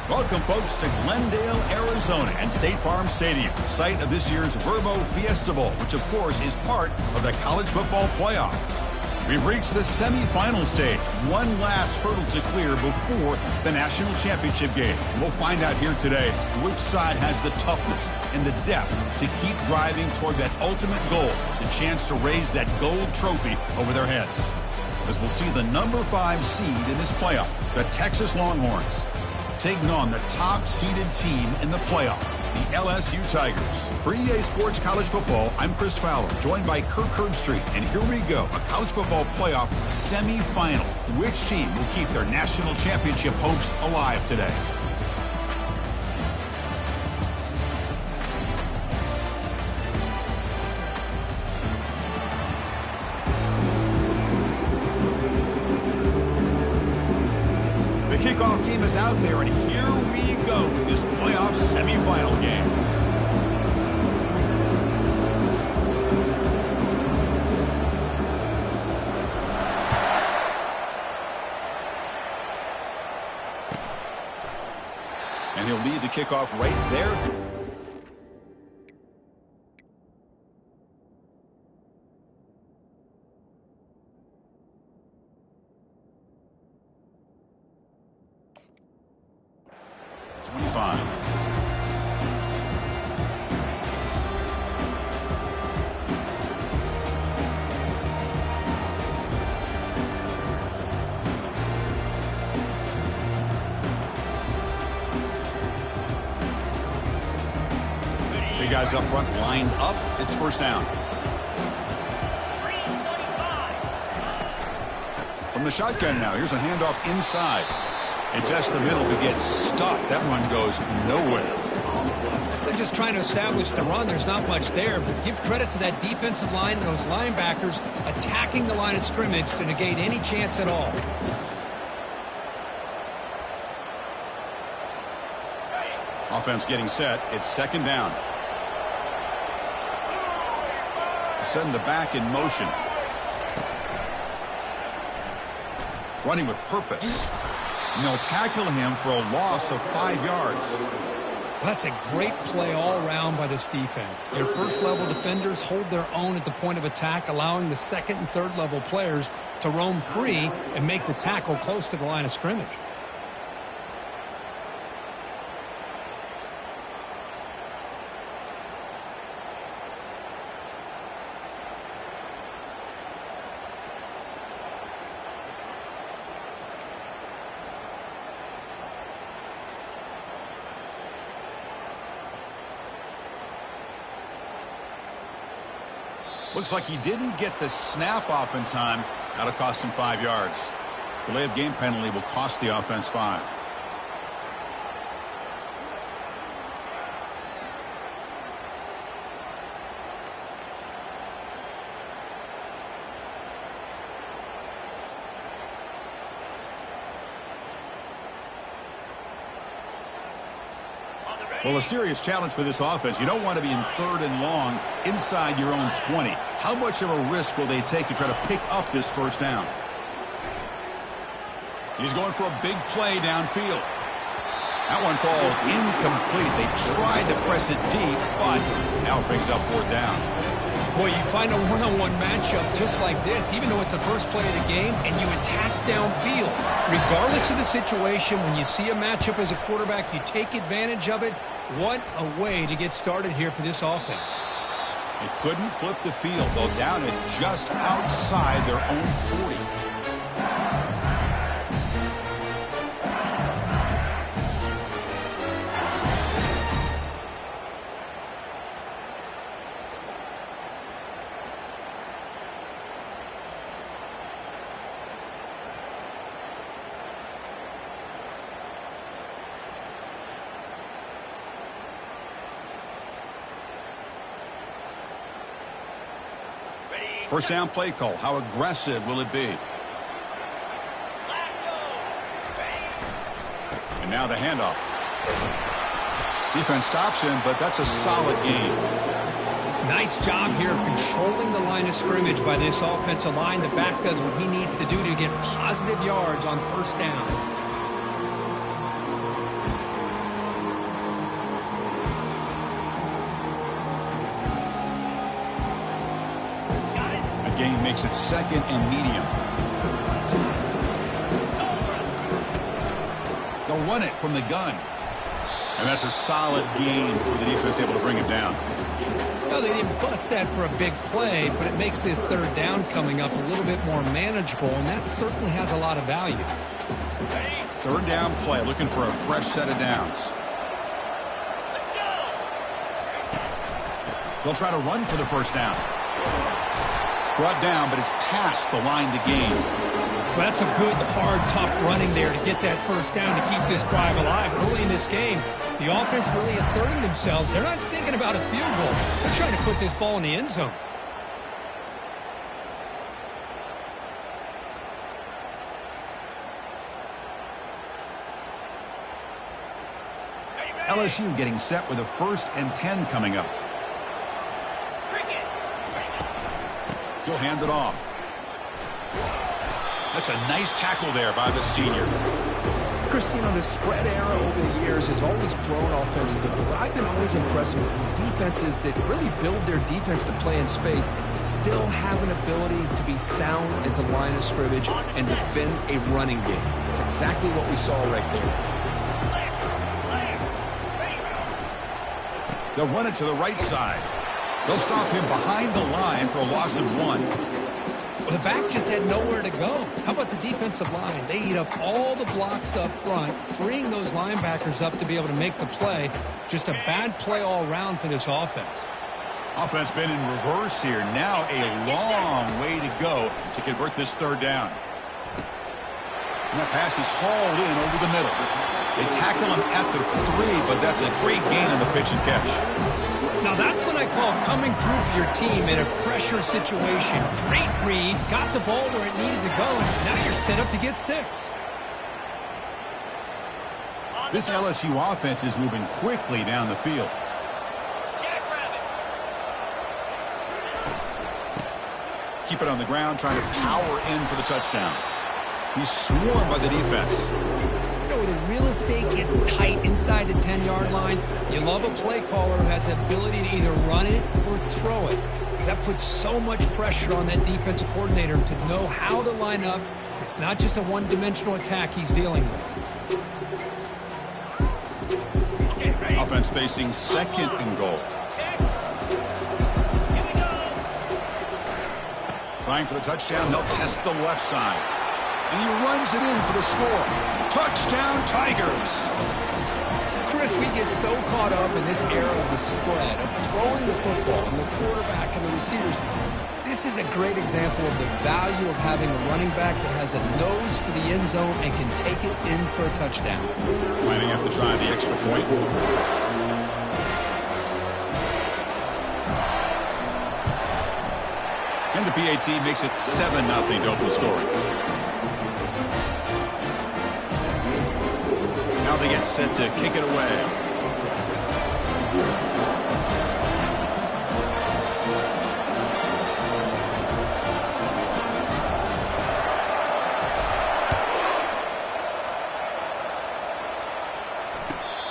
Welcome, folks, to Glendale, Arizona and State Farm Stadium, site of this year's Verbo Fiesta Bowl, which, of course, is part of the college football playoff. We've reached the semifinal stage, one last hurdle to clear before the national championship game. We'll find out here today which side has the toughness and the depth to keep driving toward that ultimate goal, the chance to raise that gold trophy over their heads. As we'll see the number 5 seed in this playoff, the Texas Longhorns, taking on the top-seeded team in the playoff, the LSU Tigers. For EA Sports College Football, I'm Chris Fowler, joined by Kirk Herbstreit. And here we go, a college football playoff semifinal. Which team will keep their national championship hopes alive today? Kickoff team is out there, and here we go with this playoff semifinal game. And he'll lead the kickoff right there. Guys up front lined up. It's first down. From the shotgun now. Here's a handoff inside. It's just the middle to get stuck. That one goes nowhere. They're just trying to establish the run. There's not much there, but give credit to that defensive line and those linebackers attacking the line of scrimmage to negate any chance at all. Offense getting set. It's second down. Send the back in motion. Running with purpose. And they'll tackle him for a loss of 5 yards. That's a great play all around by this defense. Your first-level defenders hold their own at the point of attack, allowing the second and third-level players to roam free and make the tackle close to the line of scrimmage. Looks like he didn't get the snap off in time. That'll cost him 5 yards. Delay of game penalty will cost the offense 5. Well, a serious challenge for this offense. You don't want to be in third and long inside your own 20. How much of a risk will they take to try to pick up this first down? He's going for a big play downfield. That one falls incomplete. They tried to press it deep, but now it brings up fourth down. Boy, you find a one-on-one matchup just like this, even though it's the first play of the game, and you attack downfield. Regardless of the situation, when you see a matchup as a quarterback, you take advantage of it. What a way to get started here for this offense. They couldn't flip the field, though, down at just outside their own 40. First down play call. How aggressive will it be? And now the handoff. Defense stops him, but that's a solid gain. Nice job here of controlling the line of scrimmage by this offensive line. The back does what he needs to do to get positive yards on first down. gain makes it 2nd and medium. They'll run it from the gun. And that's a solid gain for the defense, able to bring it down. Well, they didn't bust that for a big play, but it makes this 3rd down coming up a little bit more manageable, and that certainly has a lot of value. 3rd down play, looking for a fresh set of downs. They'll try to run for the 1st down. Brought down, but it's past the line to gain. Well, that's a good, hard, tough running there to get that 1st down to keep this drive alive. Early in this game, the offense really asserting themselves. They're not thinking about a field goal. They're trying to put this ball in the end zone. LSU getting set with a 1st and 10 coming up. He'll hand it off. That's a nice tackle there by the senior. Chris, you know, the spread era over the years has always grown offensively. But I've been always impressed with defenses that really build their defense to play in space, still have an ability to be sound at the line of scrimmage and defend a running game. It's exactly what we saw right there. They'll run it to the right side. They'll stop him behind the line for a loss of 1. Well, the back just had nowhere to go. How about the defensive line? They eat up all the blocks up front, freeing those linebackers up to be able to make the play. Just a bad play all around for this offense. Offense been in reverse here. Now a long way to go to convert this 3rd down. And that pass is hauled in over the middle. They tackle him at the 3, but that's a great gain on the pitch and catch. Now that's what I call coming through for your team in a pressure situation. Great read, got the ball where it needed to go. Now you're set up to get 6. This LSU offense is moving quickly down the field. Keep it on the ground, trying to power in for the touchdown. He's swarmed by the defense. You know, where the real estate gets tight inside the 10-yard line, you love a play caller who has the ability to either run it or throw it, because that puts so much pressure on that defensive coordinator to know how to line up. It's not just a one-dimensional attack he's dealing with. Offense facing 2nd and goal. Trying for the touchdown, they'll test the left side. And he runs it in for the score. Touchdown, Tigers. Chris, we get so caught up in this era of the spread, of throwing the football and the quarterback and the receivers. This is a great example of the value of having a running back that has a nose for the end zone and can take it in for a touchdown. Might have to try the extra point. And the PAT makes it 7-0 to open the scoring. Now they get set to kick it away.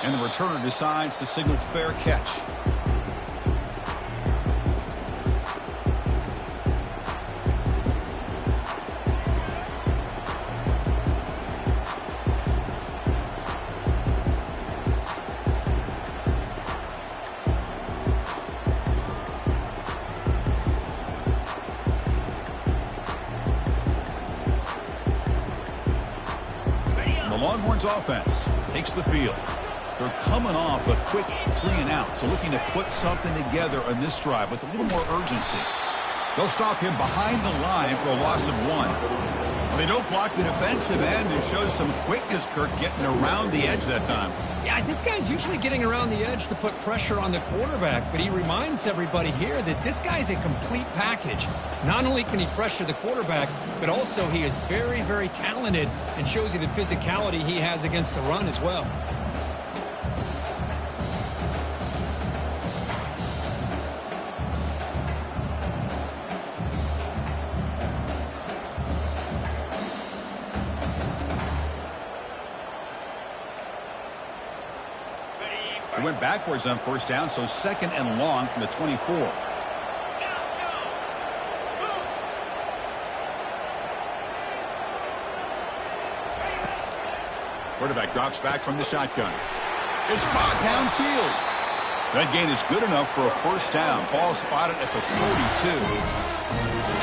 And the returner decides to signal fair catch. Longhorns offense takes the field. They're coming off a quick 3-and-out, so looking to put something together on this drive with a little more urgency. They'll stop him behind the line for a loss of 1. They don't block the defensive end and show some quickness, Kirk, getting around the edge that time. Yeah, this guy's usually getting around the edge to put pressure on the quarterback, but he reminds everybody here that this guy's a complete package. Not only can he pressure the quarterback, but also he is very, very talented and shows you the physicality he has against the run as well. It went backwards on first down, so 2nd and long from the 24. Quarterback drops back from the shotgun. It's caught downfield. That gain is good enough for a first down. Ball spotted at the 42.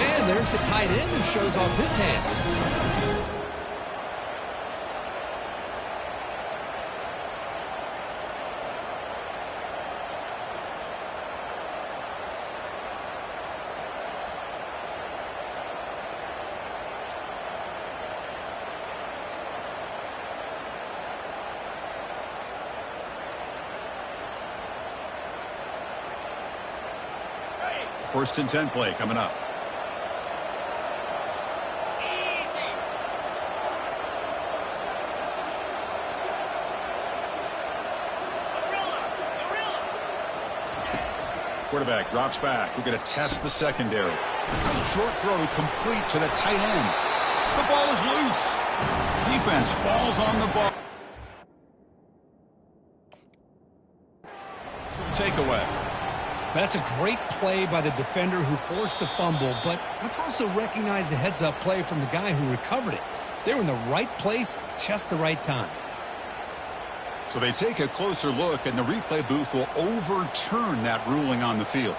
And there's the tight end who shows off his hands. First and 10 play coming up. Quarterback drops back. We're going to test the secondary. Short throw complete to the tight end. The ball is loose. Defense falls on the ball. Takeaway. That's a great play by the defender who forced the fumble, but let's also recognize the heads-up play from the guy who recovered it. They were in the right place at just the right time. So they take a closer look, and the replay booth will overturn that ruling on the field.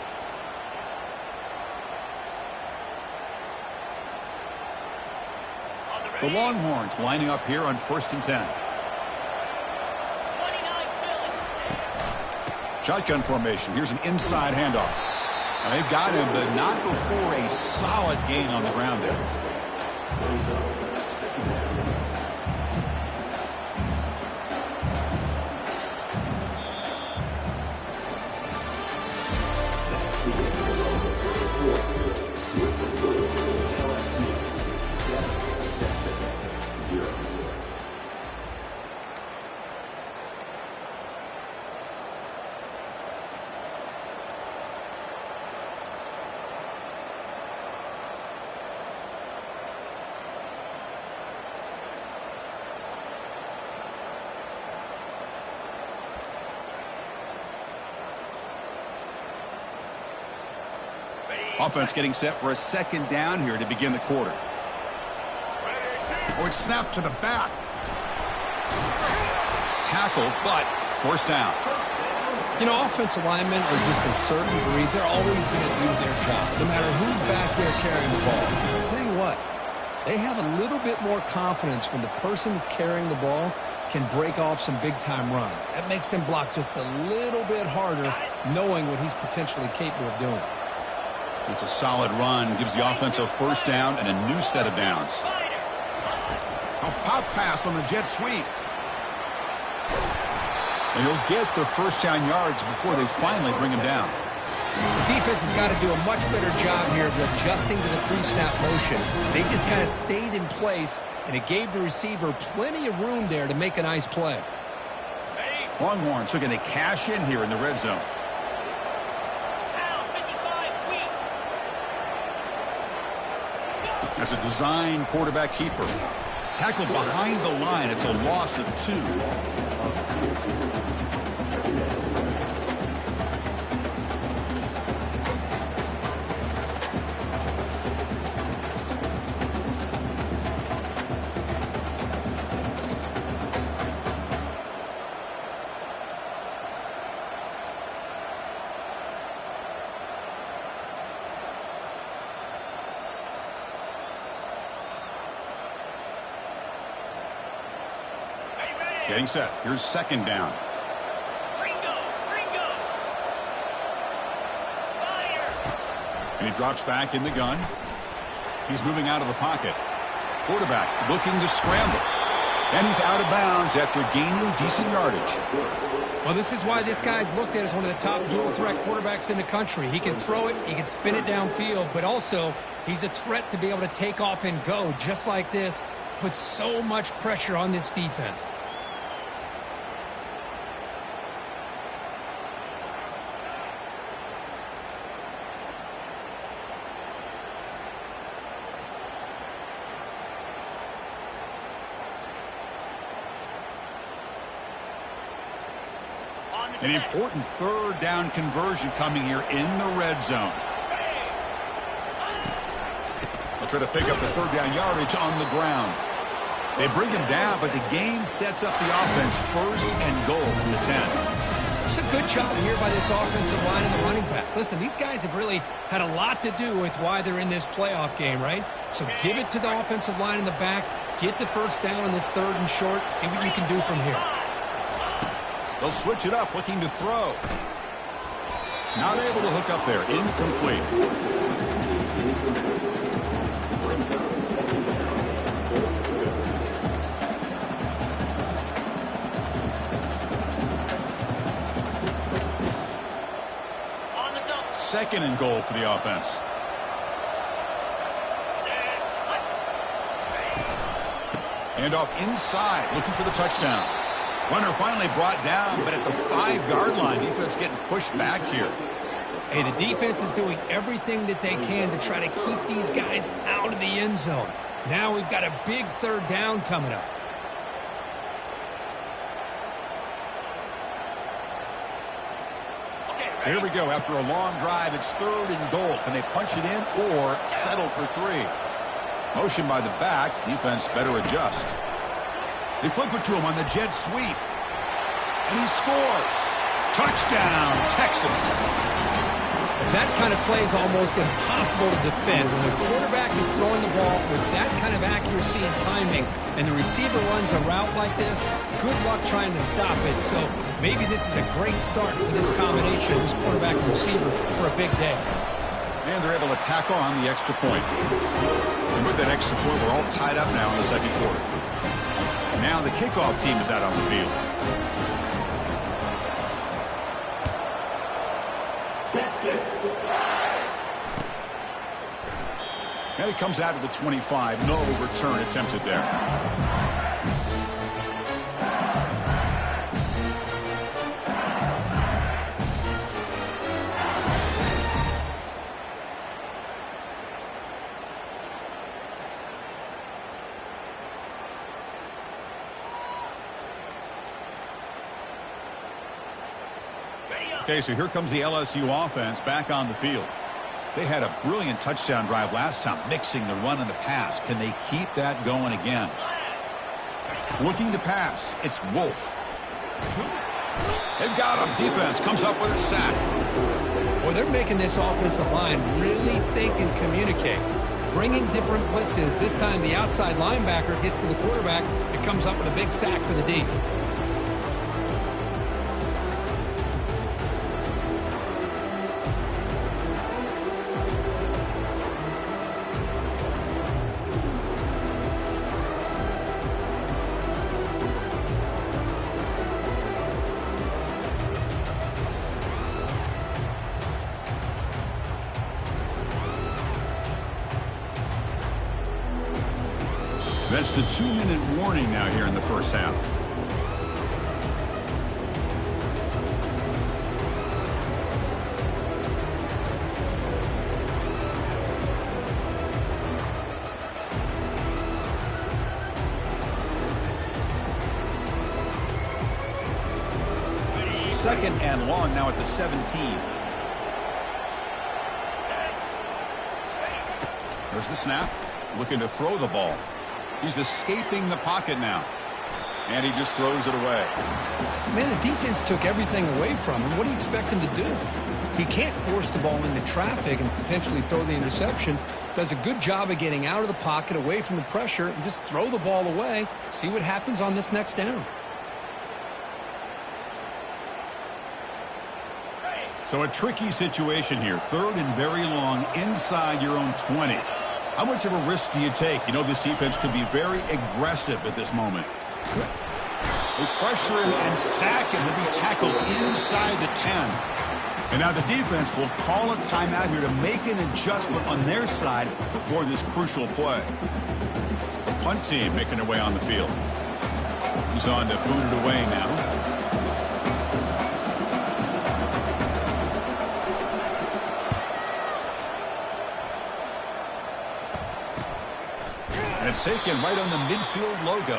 The Longhorns lining up here on first and 10. Shotgun formation. Here's an inside handoff. Now they've got him, but not before a solid gain on the ground there. Offense getting set for a second down here to begin the quarter. Oh, it's snapped to the back. Tackle, but first down. You know, offensive linemen are just a certain breed. They're always going to do their job, no matter who's back there carrying the ball. I'll tell you what, they have a little bit more confidence when the person that's carrying the ball can break off some big-time runs. That makes him block just a little bit harder, knowing what he's potentially capable of doing. It's a solid run, gives the offense a first down and a new set of downs. A pop pass on the jet sweep. And he'll get the first down yards before they finally bring him down. The defense has got to do a much better job here of adjusting to the pre-snap motion. They just kind of stayed in place, and it gave the receiver plenty of room there to make a nice play. Longhorns looking to cash in here in the red zone. That's a design quarterback keeper. Tackled behind the line. It's a loss of 2. Getting set. Here's second down. And he drops back in the gun. He's moving out of the pocket. Quarterback looking to scramble. And he's out of bounds after gaining decent yardage. Well, this is why this guy's looked at as one of the top dual-threat quarterbacks in the country. He can throw it, he can spin it downfield, but also he's a threat to be able to take off and go just like this. Puts so much pressure on this defense. An important third down conversion coming here in the red zone. They'll try to pick up the third down yardage on the ground. They bring him down, but the game sets up the offense, first and goal from the 10. It's a good job here by this offensive line and the running back. Listen, these guys have really had a lot to do with why they're in this playoff game, right? So give it to the offensive line in the back. Get the first down on this 3rd and short. See what you can do from here. They'll switch it up, looking to throw. Not able to hook up there. Incomplete. Second and goal for the offense. Hand off inside, looking for the touchdown. Runner finally brought down, but at the 5-yard line, defense getting pushed back here. Hey, the defense is doing everything that they can to try to keep these guys out of the end zone. Now we've got a big 3rd down coming up. Here we go. After a long drive, it's 3rd and goal. Can they punch it in or settle for 3? Motion by the back. Defense better adjust. They flip it to him on the jet sweep. And he scores. Touchdown, Texas. That kind of play is almost impossible to defend. When the quarterback is throwing the ball with that kind of accuracy and timing, and the receiver runs a route like this, good luck trying to stop it. So maybe this is a great start for this combination, this quarterback and receiver, for a big day. And they're able to tack on the extra point. And with that extra point, we're all tied up now in the 2nd quarter. Now the kickoff team is out on the field. And it comes out to the 25. No return attempted there. Okay, so here comes the LSU offense back on the field. They had a brilliant touchdown drive last time, mixing the run and the pass. Can they keep that going again? Looking to pass. It's Wolf. They've got him. Defense comes up with a sack. Well, they're making this offensive line really think and communicate. Bringing different blitzes. This time the outside linebacker gets to the quarterback. It comes up with a big sack for the D. That's the 2-minute warning now here in the first half. Second and long now at the 17. There's the snap. Looking to throw the ball. He's escaping the pocket now. And he just throws it away. Man, the defense took everything away from him. What do you expect him to do? He can't force the ball into traffic and potentially throw the interception. Does a good job of getting out of the pocket, away from the pressure, and just throw the ball away. See what happens on this next down. So a tricky situation here. 3rd and very long inside your own 20. How much of a risk do you take? You know this defense could be very aggressive at this moment. They pressure him and sack him to be tackled inside the 10. And now the defense will call a timeout here to make an adjustment on their side before this crucial play. The punt team making their way on the field. He's on to boot it away now. And it's taken right on the midfield logo.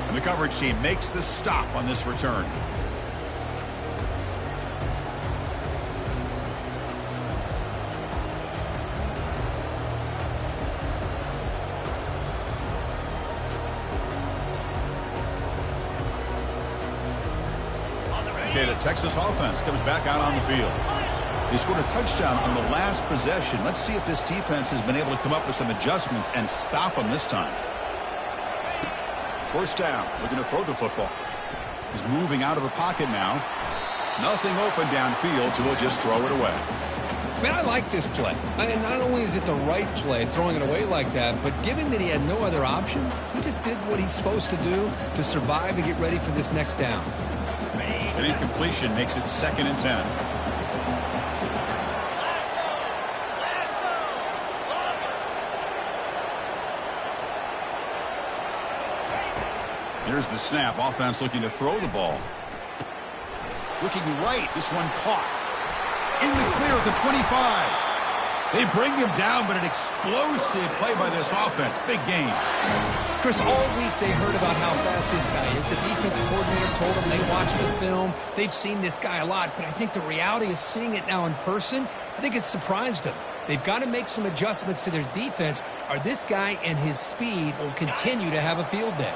And the coverage team makes the stop on this return. Okay, the Texas offense comes back out on the field. They scored a touchdown on the last possession. Let's see if this defense has been able to come up with some adjustments and stop them this time. First down, looking to throw the football. He's moving out of the pocket now. Nothing open downfield, so he'll just throw it away. Man, I like this play. And not only is it the right play, throwing it away like that, but given that he had no other option, he just did what he's supposed to do to survive and get ready for this next down. An incompletion makes it 2nd and 10. Here's the snap. Offense looking to throw the ball. Looking right. This one caught. In the clear at the 25. They bring him down, but an explosive play by this offense. Big game. Chris, all week they heard about how fast this guy is. The defensive coordinator told them they watched the film. They've seen this guy a lot, but I think the reality of seeing it now in person, I think it's surprised them. They've got to make some adjustments to their defense, or this guy and his speed will continue to have a field day.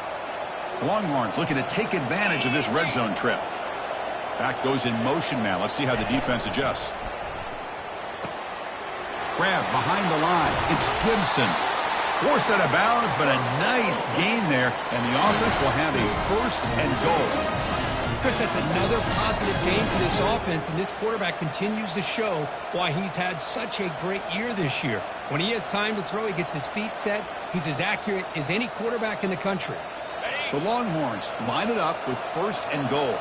Longhorns looking to take advantage of this red zone trip. Back goes in motion now. Let's see how the defense adjusts. Grab behind the line. It's Gibson. Forced out of bounds, but a nice gain there, and the offense will have a 1st and goal. Chris, that's another positive game for this offense, and this quarterback continues to show why he's had such a great year this year. When he has time to throw, he gets his feet set. He's as accurate as any quarterback in the country. The Longhorns line it up with 1st and goal.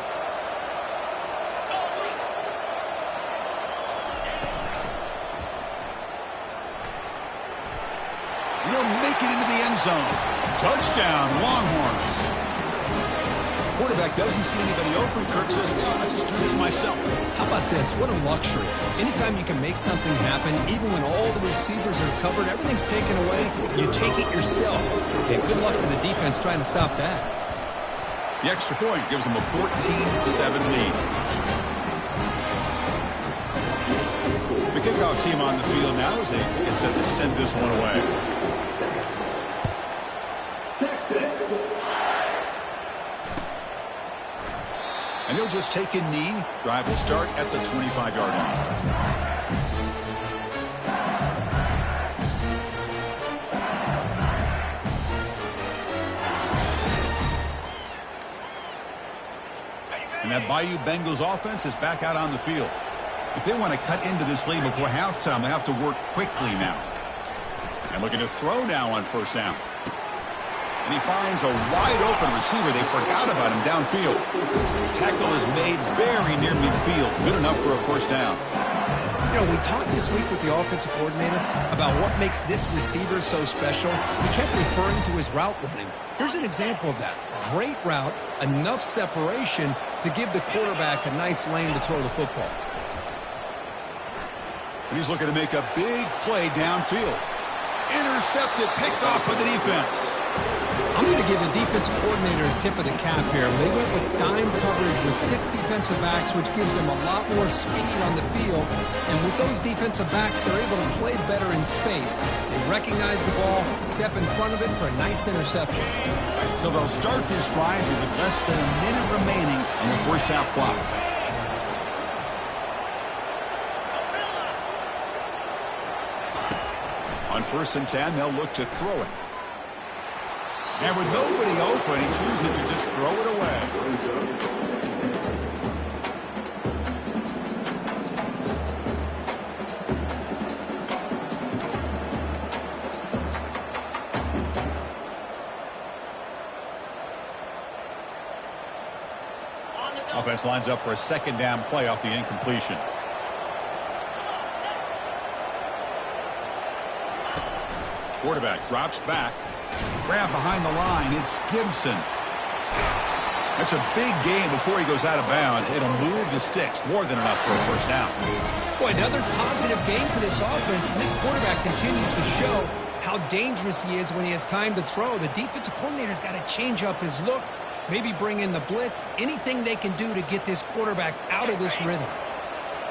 He'll make it into the end zone. Touchdown, Longhorns. Quarterback doesn't see anybody open. Kirk says, no, I'll just do this myself. How about this? What a luxury. Anytime you can make something happen, even when all the receivers are covered, everything's taken away, you take it yourself. Okay, good luck to the defense trying to stop that. The extra point gives them a 14-7 lead. The kickoff team on the field now as they get set to send this one away. And he'll just take a knee. Drive will start at the 25-yard line. And that Bayou Bengals offense is back out on the field. If they want to cut into this lead before halftime, they have to work quickly now. And looking to throw now on 1st down. And he finds a wide-open receiver. They forgot about him downfield. Tackle is made very near midfield. Good enough for a 1st down. You know, we talked this week with the offensive coordinator about what makes this receiver so special. He kept referring to his route running. Here's an example of that. Great route, enough separation to give the quarterback a nice lane to throw the football. And he's looking to make a big play downfield. Intercepted, picked off by the defense. I'm going to give the defensive coordinator a tip of the cap here. They went with dime coverage with 6 defensive backs, which gives them a lot more speed on the field. And with those defensive backs, they're able to play better in space. They recognize the ball, step in front of it for a nice interception. So they'll start this drive with less than a minute remaining on the 1st half clock. On 1st and 10, they'll look to throw it. And with nobody open, he chooses to just throw it away. Offense lines up for a 2nd down play off the incompletion. Quarterback drops back. Grab behind the line. It's Gibson. That's a big gain before he goes out of bounds. It'll move the sticks. More than enough for a 1st down. Boy, another positive game for this offense. And this quarterback continues to show how dangerous he is when he has time to throw. The defensive coordinator's got to change up his looks, maybe bring in the blitz, anything they can do to get this quarterback out of this rhythm.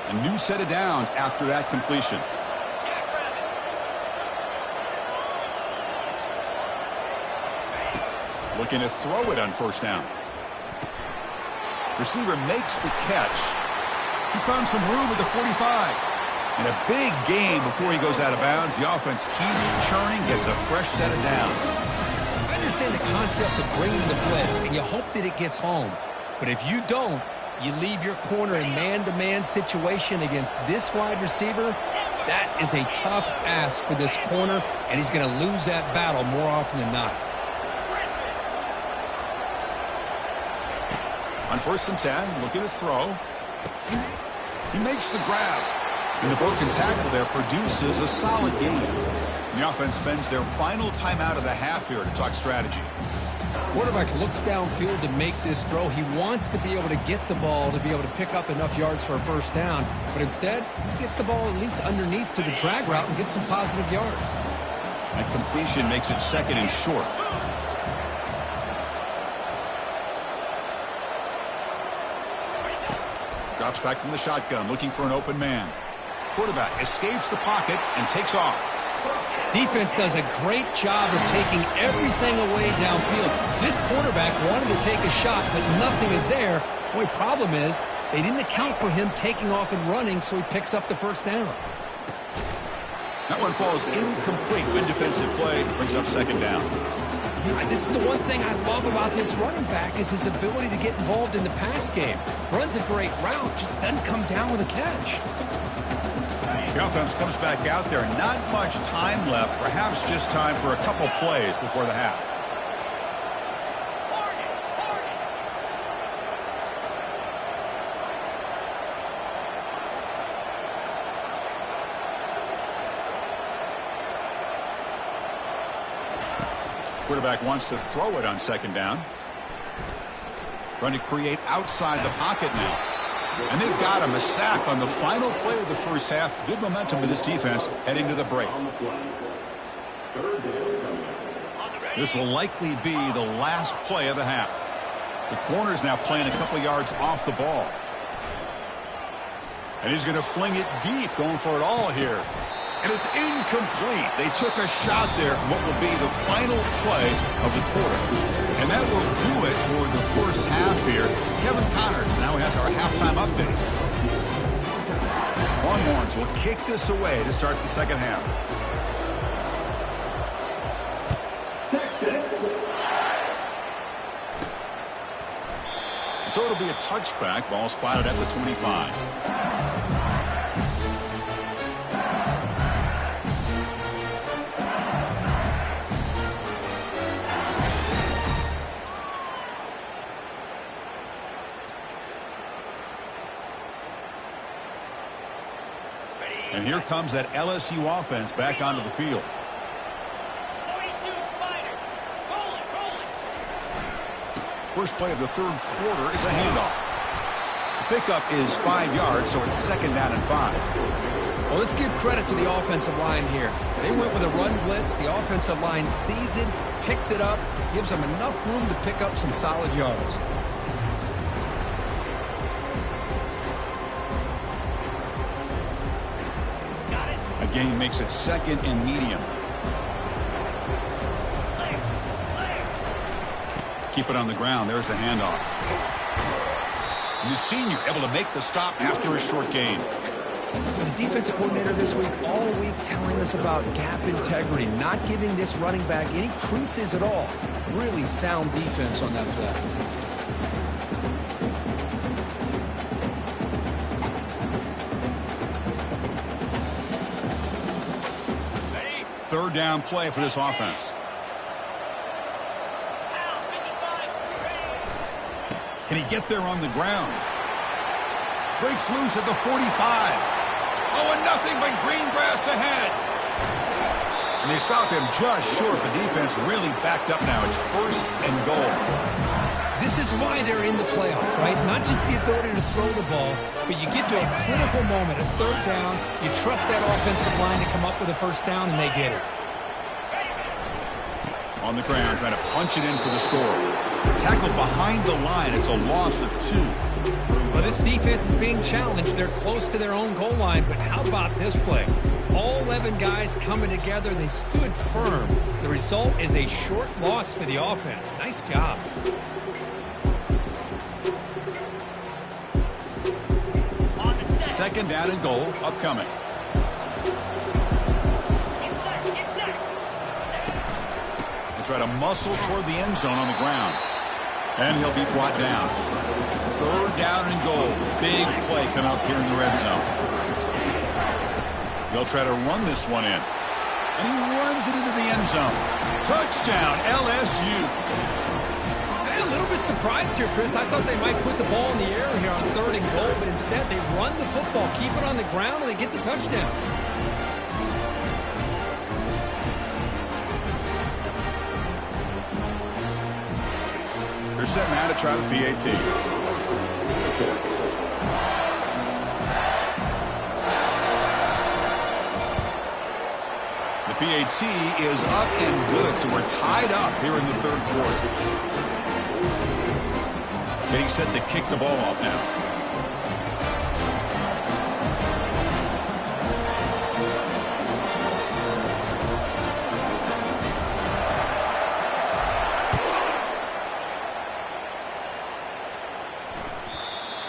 A new set of downs after that completion. Looking to throw it on 1st down. Receiver makes the catch. He's found some room at the 45. And a big gain before he goes out of bounds. The offense keeps churning, gets a fresh set of downs. I understand the concept of bringing the blitz, and you hope that it gets home. But if you don't, you leave your corner in man-to-man situation against this wide receiver. That is a tough ask for this corner, and he's going to lose that battle more often than not. On 1st and 10, looking to throw. He makes the grab. And the broken tackle there produces a solid gain. The offense spends their final timeout of the half here to talk strategy. Quarterback looks downfield to make this throw. He wants to be able to get the ball to be able to pick up enough yards for a first down. But instead, he gets the ball at least underneath to the drag route and gets some positive yards. That completion makes it 2nd and short. Drops back from the shotgun, looking for an open man. Quarterback escapes the pocket and takes off. Defense does a great job of taking everything away downfield. This quarterback wanted to take a shot, but nothing is there. The only problem is they didn't account for him taking off and running, so he picks up the first down. That one falls incomplete. Good defensive play. Brings up 2nd down. Yeah, this is the one thing I love about this running back is his ability to get involved in the pass game. Runs a great route, just doesn't come down with a catch. The offense comes back out there. Not much time left. Perhaps just time for a couple plays before the half. Quarterback wants to throw it on 2nd down. Trying to create outside the pocket now. And they've got him a sack on the final play of the first half. Good momentum with this defense heading to the break. This will likely be the last play of the half. The corner's now playing a couple yards off the ball. And he's going to fling it deep, going for it all here. And it's incomplete. They took a shot there, what will be the final play of the quarter. And that will do it for the first half here. Kevin Connors now has our halftime update. Longhorns will kick this away to start the second half. So it'll be a touchback. Ball spotted at the 25. And here comes that LSU offense back onto the field. 42 Spider. Rolling. First play of the 3rd quarter is a handoff. The pickup is 5 yards, so it's 2nd down and 5. Well, let's give credit to the offensive line here. They went with a run blitz. The offensive line sees it, picks it up, gives them enough room to pick up some solid yards. Gain makes it 2nd and medium. Keep it on the ground. There's the handoff. And the senior able to make the stop after a short gain. The defensive coordinator this week, all week telling us about gap integrity, not giving this running back any creases at all. Really sound defense on that play. 3rd down play for this offense. Can he get there on the ground? Breaks loose at the 45. Oh, and nothing but green grass ahead. And they stop him just short. The defense really backed up now. It's 1st and goal. This is why they're in the playoff, right? Not just the ability to throw the ball, but you get to a critical moment, a 3rd down. You trust that offensive line to come up with a first down, and they get it. On the ground, trying to punch it in for the score. Tackled behind the line. It's a loss of 2. Well, this defense is being challenged. They're close to their own goal line, but how about this play? All 11 guys coming together. They stood firm. The result is a short loss for the offense. Nice job. Second down and goal upcoming. They try to muscle toward the end zone on the ground. And he'll be brought down. Third down and goal. Big play coming up here in the red zone. They'll try to run this one in. And he runs it into the end zone. Touchdown, LSU. I'm a little bit surprised here, Chris. I thought they might put the ball in the air here on third and goal, but instead they run the football, keep it on the ground, and they get the touchdown. They're setting out to try the PAT. The PAT is up and good, so we're tied up here in the third quarter. Getting set to kick the ball off now.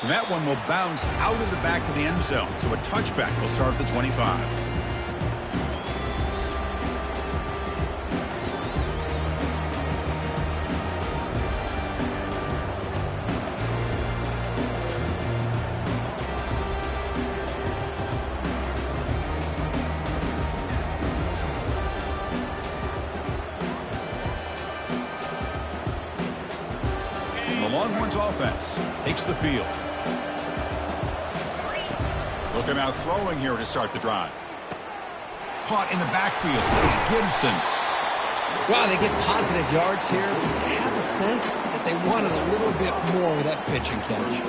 And that one will bounce out of the back of the end zone, so a touchback will start at the 25. The Longhorns offense takes the field. Looking out throwing here to start the drive. Caught in the backfield. It's Gibson. Wow, they get positive yards here. I have a sense that they wanted a little bit more with that pitch and catch.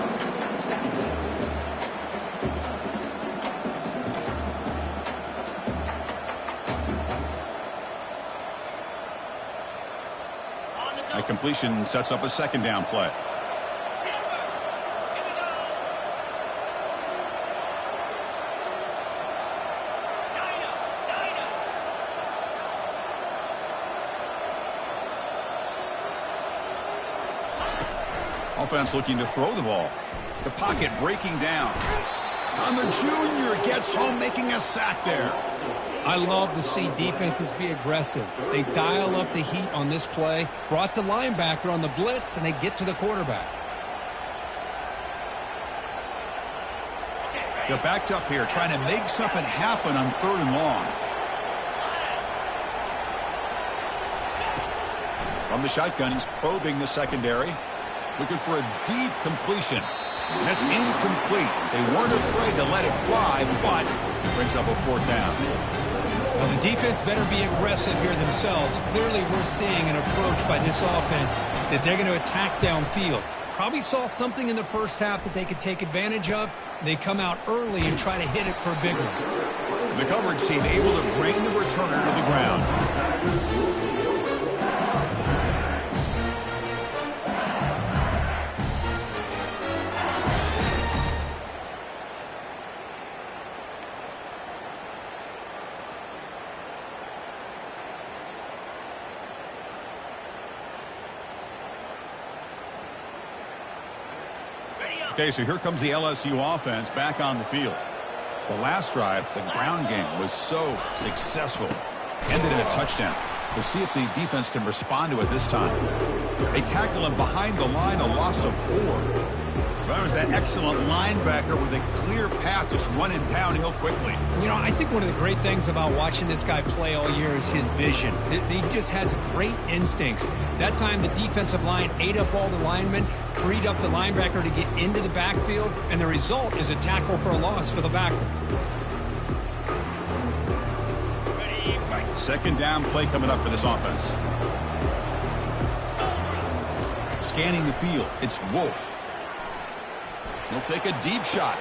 A completion sets up a second down play. Offense looking to throw the ball. The pocket breaking down. On the junior, gets home, making a sack there. I love to see defenses be aggressive. They dial up the heat on this play, brought the linebacker on the blitz, and they get to the quarterback. They're backed up here, trying to make something happen on third and long. From the shotgun, he's probing the secondary. Looking for a deep completion. And that's incomplete. They weren't afraid to let it fly, but it brings up a fourth down. Well, the defense better be aggressive here themselves. Clearly, we're seeing an approach by this offense that they're going to attack downfield. Probably saw something in the first half that they could take advantage of. They come out early and try to hit it for a big one. The coverage team able to bring the returner to the ground. Okay, so here comes the LSU offense back on the field. The last drive, the ground game was so successful. Ended in a touchdown. We'll see if the defense can respond to it this time. They tackle him behind the line, a loss of 4. That was that excellent linebacker with a clear path just running downhill quickly. You know, I think one of the great things about watching this guy play all year is his vision. He just has great instincts. That time the defensive line ate up all the linemen, freed up the linebacker to get into the backfield, and the result is a tackle for a loss for the backer. Second down play coming up for this offense. Scanning the field, it's Wolf. He'll take a deep shot.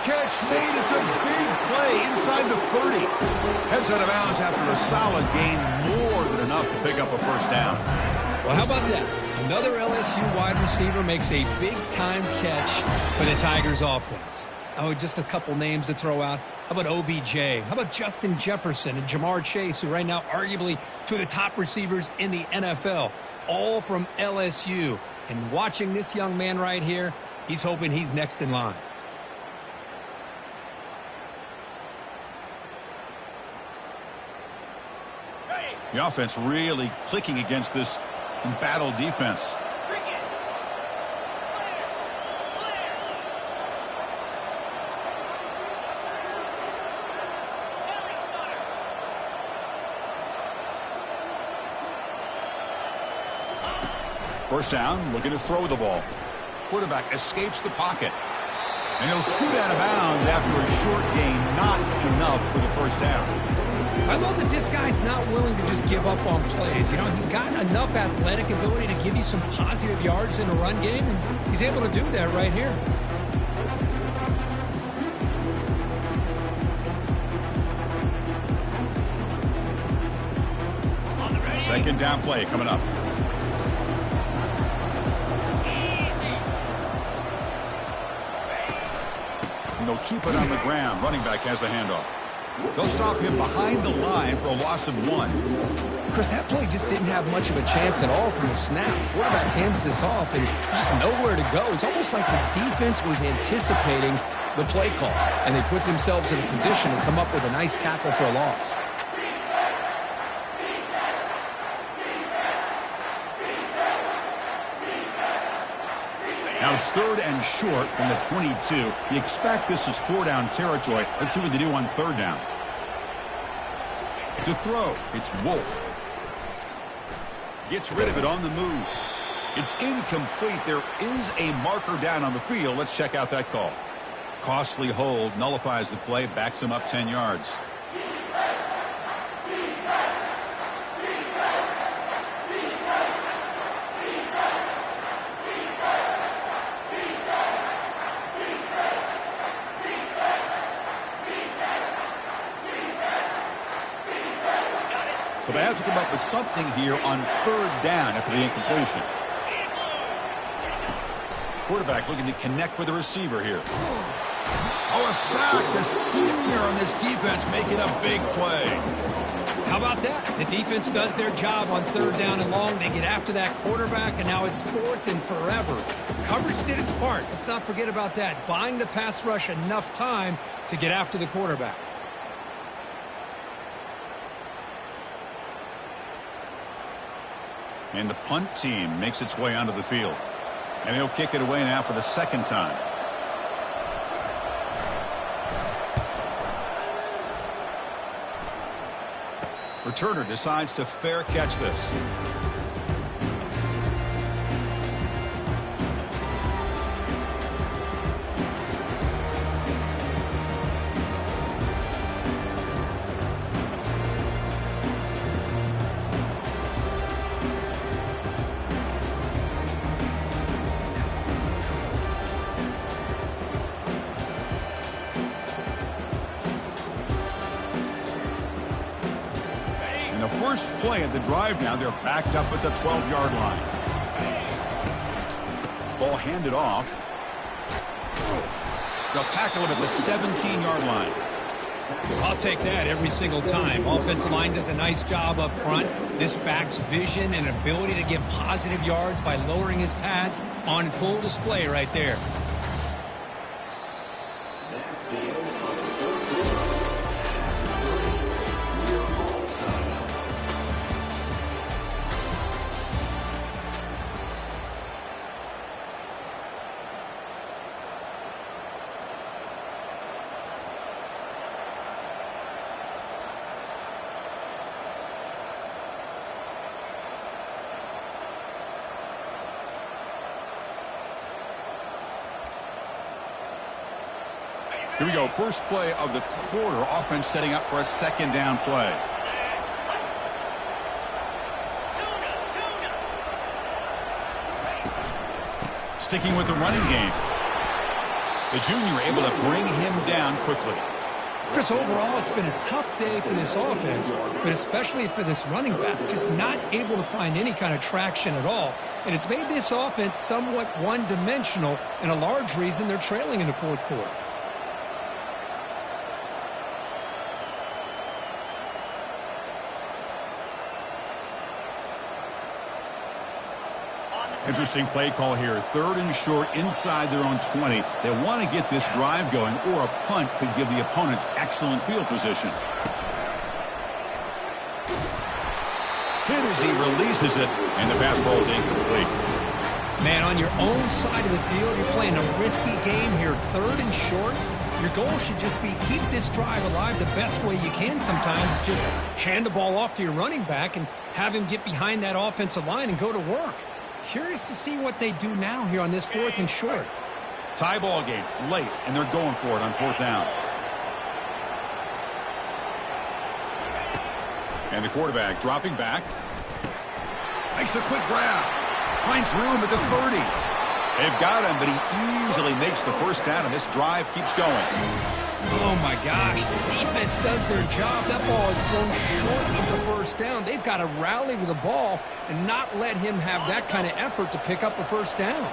Catch made. It's a big play inside the 30. Heads out of bounds after a solid gain, more than enough to pick up a first down. Well, how about that? Another LSU wide receiver makes a big-time catch for the Tigers offense. Oh, just a couple names to throw out. How about OBJ? How about Justin Jefferson and Jamar Chase, who right now arguably two of the top receivers in the NFL, all from LSU. And watching this young man right here, he's hoping he's next in line. The offense really clicking against this battle defense. Cricket. Clear. Belly stutter. First down, looking to throw the ball. Quarterback escapes the pocket. And he'll scoot out of bounds after a short gain. Not enough for the first down. I love that this guy's not willing to just give up on plays. You know, he's got enough athletic ability to give you some positive yards in the run game, and he's able to do that right here. On the ready. Second down play coming up. Easy. And they'll keep it on the ground. Running back has the handoff. They'll stop him behind the line for a loss of 1. Chris, that play just didn't have much of a chance at all from the snap. Quarterback hands this off and just nowhere to go. It's almost like the defense was anticipating the play call, and they put themselves in a position to come up with a nice tackle for a loss. Now it's third and short from the 22. You expect this is 4-down territory. Let's see what they do on third down. To throw, it's Wolf. Gets rid of it on the move. It's incomplete. There is a marker down on the field. Let's check out that call. Costly hold, nullifies the play, backs him up 10 yards. So they have to come up with something here on third down after the incompletion. Quarterback looking to connect with the receiver here. Oh, a sack. The senior on this defense making a big play. How about that? The defense does their job on third down and long. They get after that quarterback, and now it's fourth and forever. Coverage did its part. Let's not forget about that. Buying the pass rush enough time to get after the quarterback. And the punt team makes its way onto the field. And he'll kick it away now for the second time. Returner decides to fair catch this. First play of the drive now, they're backed up at the 12-yard line. Ball handed off. They'll tackle him at the 17-yard line. I'll take that every single time. Offensive line does a nice job up front. This back's vision and ability to get positive yards by lowering his pads on full display right there. Here we go. First play of the quarter. Offense setting up for a second down play. Sticking with the running game. The junior able to bring him down quickly. Chris, overall, it's been a tough day for this offense, but especially for this running back, just not able to find any kind of traction at all. And it's made this offense somewhat one-dimensional, and a large reason they're trailing in the fourth quarter. Interesting play call here. Third and short inside their own 20. They want to get this drive going, or a punt could give the opponents excellent field position. releases it, and the pass ball is incomplete. Man, on your own side of the field, you're playing a risky game here, 3rd and short. Your goal should just be keep this drive alive the best way you can sometimes. Just hand the ball off to your running back and have him get behind that offensive line and go to work. Curious to see what they do now here on this 4th and short. Tie ball game late, and they're going for it on 4th down. And the quarterback dropping back. Makes a quick grab. Finds room at the 30. They've got him, but he easily makes the first down, and this drive keeps going. Oh, my gosh. The defense does their job. That ball is thrown short of the first down. They've got to rally to the ball and not let him have that kind of effort to pick up a first down.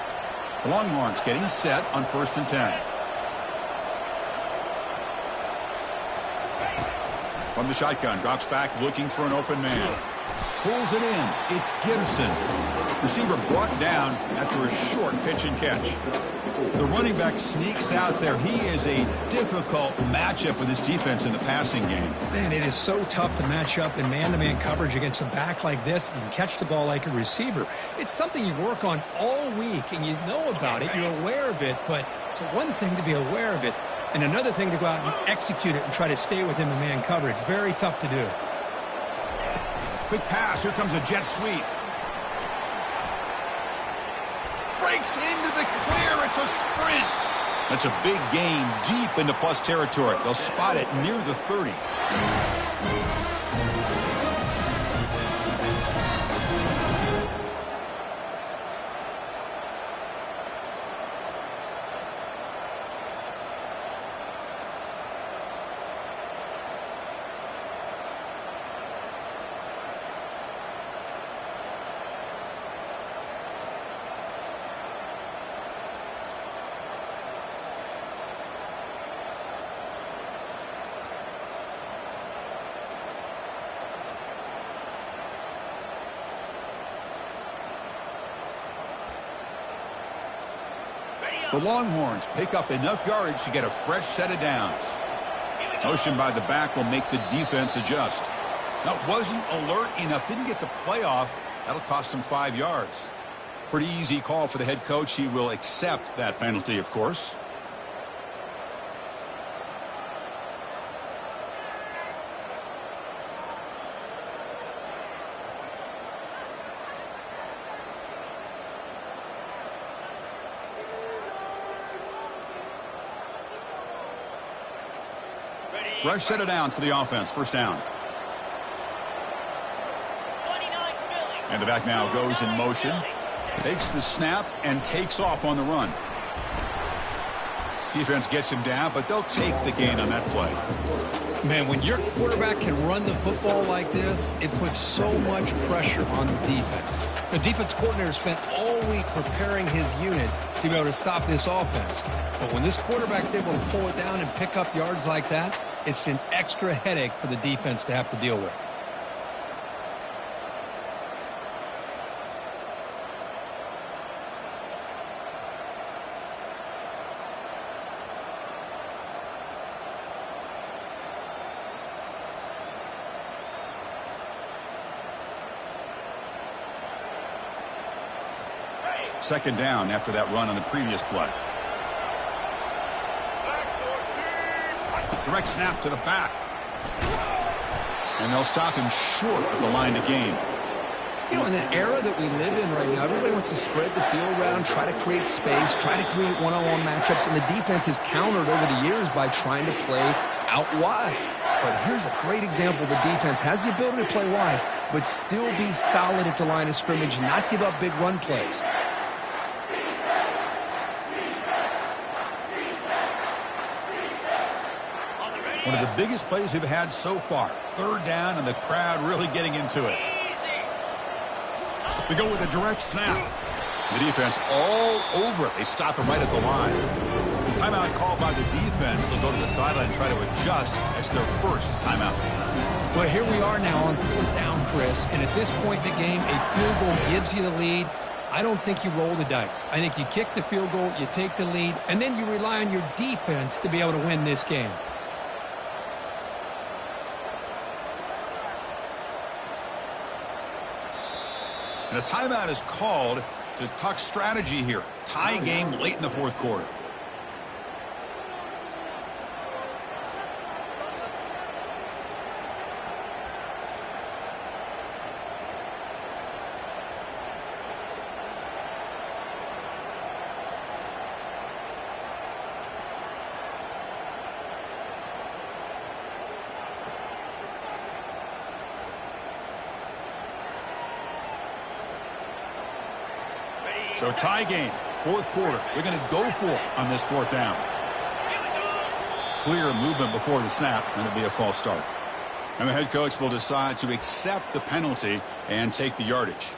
The Longhorns getting set on 1st and 10. From the shotgun, drops back looking for an open man. Pulls it in. It's Gibson. Receiver brought down after a short pitch and catch. The running back sneaks out there. He is a difficult matchup with his defense in the passing game. Man, it is so tough to match up in man-to-man coverage against a back like this and catch the ball like a receiver. It's something you work on all week, and you know about it. You're aware of it, but it's one thing to be aware of it, and another thing to go out and execute it and try to stay within the man coverage. Very tough to do. Quick pass. Here comes a jet sweep. Breaks into the clear. It's a sprint. That's a big gain deep into plus territory. They'll spot it near the 30. The Longhorns pick up enough yardage to get a fresh set of downs. Motion by the back will make the defense adjust. Now, wasn't alert enough, didn't get the playoff. That'll cost him 5 yards. Pretty easy call for the head coach. He will accept that penalty, of course. Fresh set of downs for the offense. First down. And the back now goes in motion. Takes the snap and takes off on the run. Defense gets him down, but they'll take the gain on that play. Man, when your quarterback can run the football like this, it puts so much pressure on the defense. The defense coordinator spent all week preparing his unit to be able to stop this offense. But when this quarterback's able to pull it down and pick up yards like that, it's an extra headache for the defense to have to deal with. Second down after that run on the previous play. Direct snap to the back. And they'll stop him short of the line to gain. You know, in the era that we live in right now, everybody wants to spread the field around, try to create space, try to create one-on-one matchups, and the defense has countered over the years by trying to play out wide. But here's a great example. The defense has the ability to play wide, but still be solid at the line of scrimmage, not give up big run plays. One of the biggest plays we've had so far. Third down, and the crowd really getting into it. They go with a direct snap. The defense all over it. They stop him right at the line. Timeout called by the defense. They'll go to the sideline and try to adjust. That's their first timeout. Well, here we are now on fourth down, Chris. And at this point in the game, a field goal gives you the lead. I don't think you roll the dice. I think you kick the field goal, you take the lead, and then you rely on your defense to be able to win this game. And a timeout is called to talk strategy here. Tie game late in the fourth quarter. So tie game, fourth quarter. They're going to go for it on this fourth down. Clear movement before the snap, and it'll be a false start. And the head coach will decide to accept the penalty and take the yardage.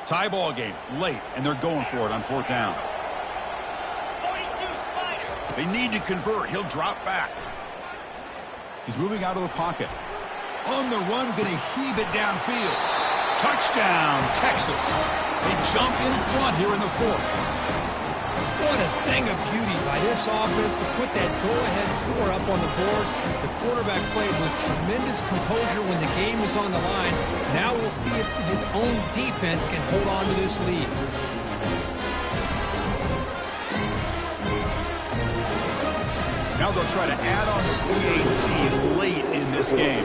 Tie ball game late, and they're going for it on fourth down. 42 Spider. They need to convert. He'll drop back. He's moving out of the pocket. On the run, going to heave it downfield. Touchdown, Texas. They jump in front here in the fourth. What a thing of beauty by this offense to put that go-ahead score up on the board. The quarterback played with tremendous composure when the game was on the line. Now we'll see if his own defense can hold on to this lead. Now they'll try to add on the PAT late in this game.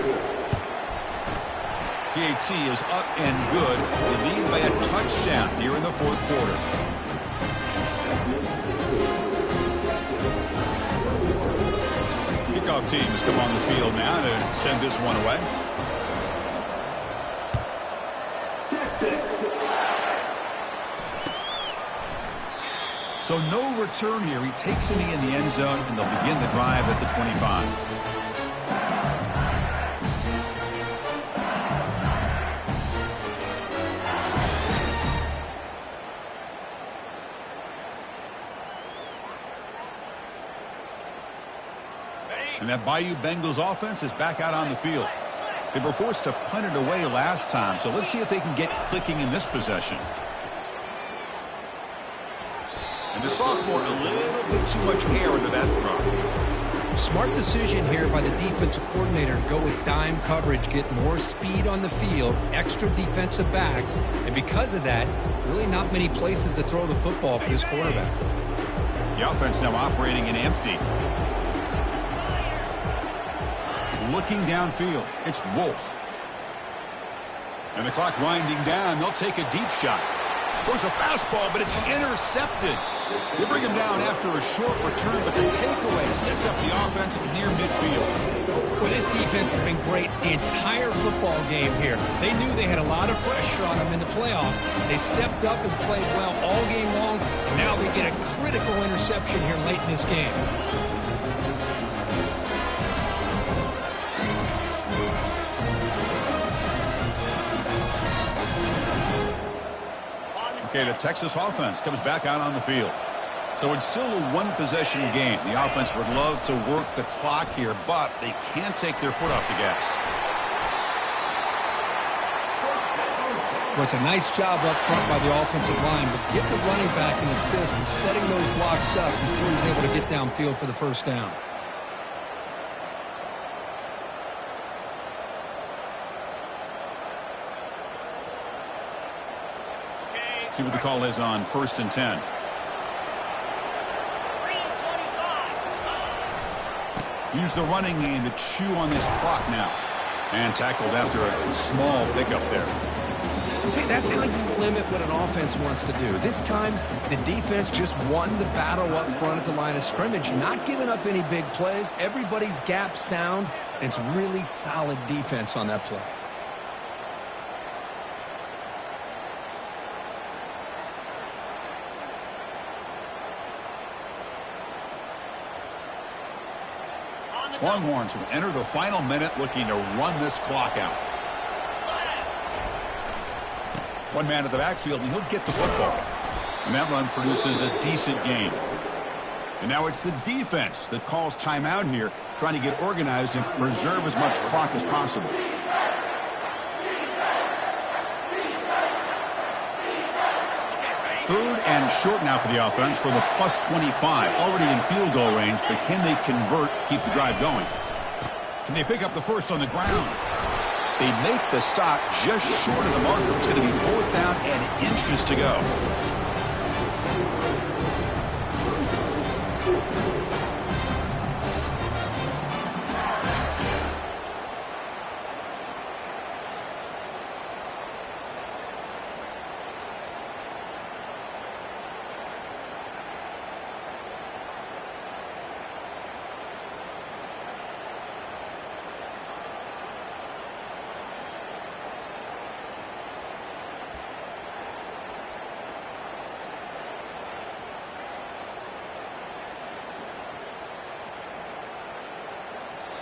PAT is up and good. They lead by a touchdown here in the fourth quarter. Kickoff teams come on the field now to send this one away. So no return here. He takes it in the end zone, and they'll begin the drive at the 25. And that Bayou Bengals offense is back out on the field. They were forced to punt it away last time, so let's see if they can get clicking in this possession. And the sophomore, a little bit too much air into that throw. Smart decision here by the defensive coordinator to go with dime coverage, get more speed on the field, extra defensive backs, and because of that, really not many places to throw the football for this quarterback. The offense now operating in empty. Looking downfield, it's Wolf. And the clock winding down, they'll take a deep shot. Goes a fastball, but it's intercepted. They bring him down after a short return, but the takeaway sets up the offense near midfield. Well, this defense has been great the entire football game here. They knew they had a lot of pressure on them in the playoff. They stepped up and played well all game long, and now they get a critical interception here late in this game. Okay, the Texas offense comes back out on the field. So it's still a one-possession game. The offense would love to work the clock here, but they can't take their foot off the gas. Well, it's a nice job up front by the offensive line, but give the running back an assist for setting those blocks up before he's able to get downfield for the first down. See what the call is on 1st and 10. Use the running game to chew on this clock now. And tackled after a small pickup there. See, that's how you limit what an offense wants to do. This time, the defense just won the battle up front at the line of scrimmage, not giving up any big plays. Everybody's gap sound, and it's really solid defense on that play. Longhorns will enter the final minute looking to run this clock out. One man at the backfield, and he'll get the football. And that run produces a decent gain. And now it's the defense that calls timeout here, trying to get organized and preserve as much clock as possible. Third and short now for the offense for the plus 25. Already in field goal range, but can they convert, keep the drive going? Can they pick up the first on the ground? They make the stop just short of the marker. It's going to be 4th down and inches to go.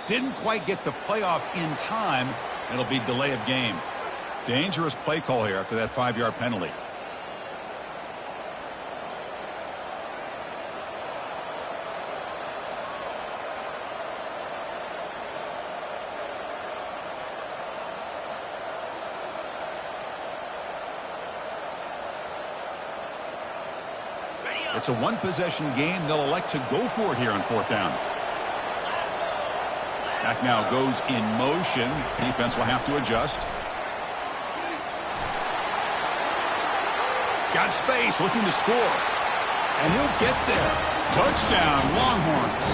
Didn't quite get the playoff in time. It'll be delay of game. Dangerous play call here after that 5-yard penalty. It's a one-possession game. They'll elect to go for it here on 4th down. Back now goes in motion. Defense will have to adjust. Got space, looking to score. And he'll get there. Touchdown, Longhorns.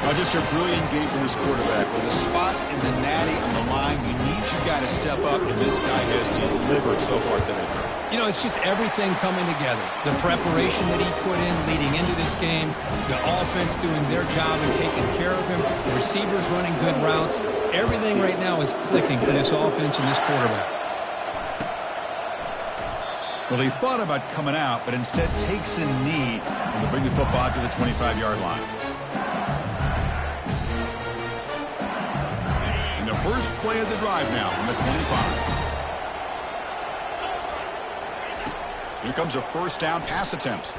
Now just a brilliant game from this quarterback. With a spot in the natty on the line, you need your guy to step up, and this guy has delivered so far today. You know, it's just everything coming together. The preparation that he put in leading into this game, the offense doing their job and taking care of him, the receivers running good routes. Everything right now is clicking for this offense and this quarterback. Well, he thought about coming out, but instead takes a knee and will bring the football to the 25-yard line. And the first play of the drive now on the 25. Here comes a first down pass attempt.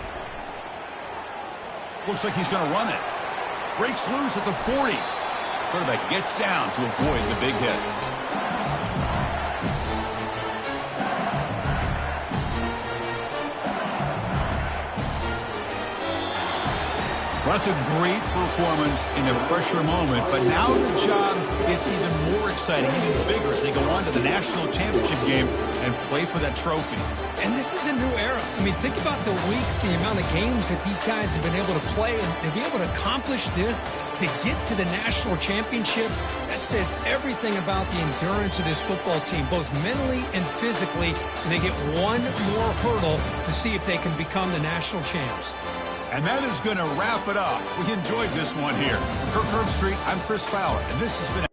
Looks like he's going to run it. Breaks loose at the 40. Quarterback gets down to avoid the big hit. Well, that's a great performance in a pressure moment, but now the job gets even more exciting, even bigger as they go on to the national championship game and play for that trophy. And this is a new era. I mean, think about the weeks, the amount of games that these guys have been able to play, and to be able to accomplish this, to get to the national championship, that says everything about the endurance of this football team, both mentally and physically. And they get one more hurdle to see if they can become the national champs. And that is going to wrap it up. We enjoyed this one here. Kirk Herbstreit, I'm Chris Fowler, and this has been